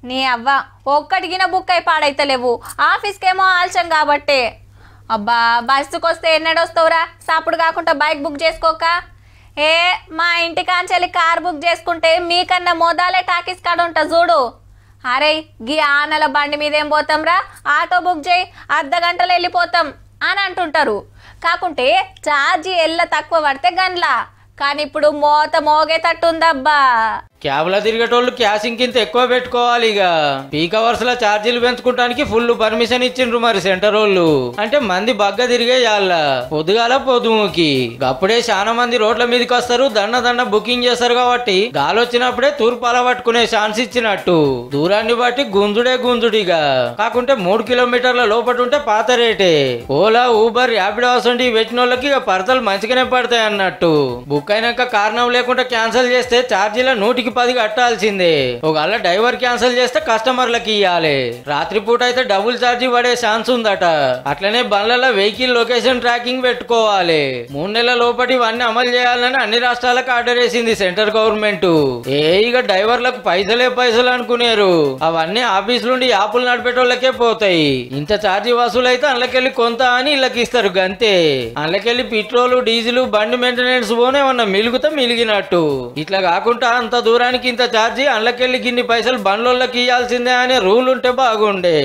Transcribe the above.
నీ అవ్వ ఒక్కటిగిన బుక్ అయి పాడైతలేవు, ఆఫీస్కేమో ఆల్చం కాబట్టే. అబ్బా బస్సుకొస్తే ఎన్నడొస్తావురా, సాపుడు కాకుండా బైక్ బుక్ చేసుకోక. ఏ మా ఇంటికాంచెల్లి కార్ బుక్ చేసుకుంటే మీకన్నా మోదాలే టాకీస్ కాడ ఉంటా చూడు. అరే గీ ఆనల బండి మీదేం పోతాంరా, ఆటో బుక్ చేయి, అర్ధగంటలో వెళ్ళిపోతాం అని అంటుంటారు. కాకుంటే ఛార్జీ ఎల్ల తక్కువ పడితే గన్లా, కానీ ఇప్పుడు మోత మోగేటట్టుందబ్బా. క్యాబ్లో తిరిగేటోళ్ళు క్యాషింగ్ కింద ఎక్కువ పెట్టుకోవాలి. ఇక పీక్ అవర్స్ లో ఛార్జీలు పెంచుకోవడానికి ఫుల్ పర్మిషన్ ఇచ్చిండ్రు మరి సెంటర్ వాళ్ళు. అంటే మంది బగ్గ తిరిగే యాళ్ళ పొద్దుగాల పొద్దుముకి అప్పుడే చాలా మంది రోడ్ల మీదకి వస్తారు, దండ బుకింగ్ చేస్తారు. కాబట్టి గాలి వచ్చినప్పుడే తూర్పు అలా పట్టుకునే ఛాన్స్ ఇచ్చినట్టు. దూరాన్ని బట్టి గుంజుడిగా. కాకుంటే 3 కిలోమీటర్ల లోపల ఉంటే పాత రేటే. ఓలా, ఊబర్, ర్యాపిడో వంటి పెట్టిన వాళ్ళకి ఇక పడతలు మంచిగానే పడతాయి అన్నట్టు. బుక్ అయినాక కారణం లేకుండా క్యాన్సిల్ చేస్తే ఛార్జీల 100కి 10 కట్టాల్సిందే. ఒకవేళ డ్రైవర్ క్యాన్సిల్ చేస్తే కస్టమర్లకి ఇవ్వాలి. రాత్రిపూట అయితే డబుల్ ఛార్జీ పడే ఛాన్స్ ఉందట. అట్లనే బండ్లలో వెహికల్ లొకేషన్ ట్రాకింగ్ పెట్టుకోవాలి. 3 నెలల లోపటి ఇవన్నీ అమలు చేయాలని అన్ని రాష్ట్రాలకు ఆర్డర్ వేసింది సెంట్రల్ గవర్నమెంట్. ఇక డ్రైవర్లకు పైసలు అనుకునేరు, అవన్నీ ఆఫీస్ నుండి యాపులు నడిపేటోళ్ళకే పోతాయి. ఇంత ఛార్జీ వసూలు అయితే అందులోకెళ్ళి కొంత అని ఇళ్ళకి ఇస్తారు గంతే. అందులోకెళ్ళి పెట్రోల్, డీజిల్, బండి మెయింటెనెన్స్ పోనే ఏమన్నా మిలిగినట్టు. ఇట్లా కాకుండా అంత దూరానికి ఇంత ఛార్జీ, అందులోకెళ్ళి గిన్ని పైసలు బండ్లకి ఇవ్వాల్సిందే అనే రూల్ ఉంటే బాగుండే.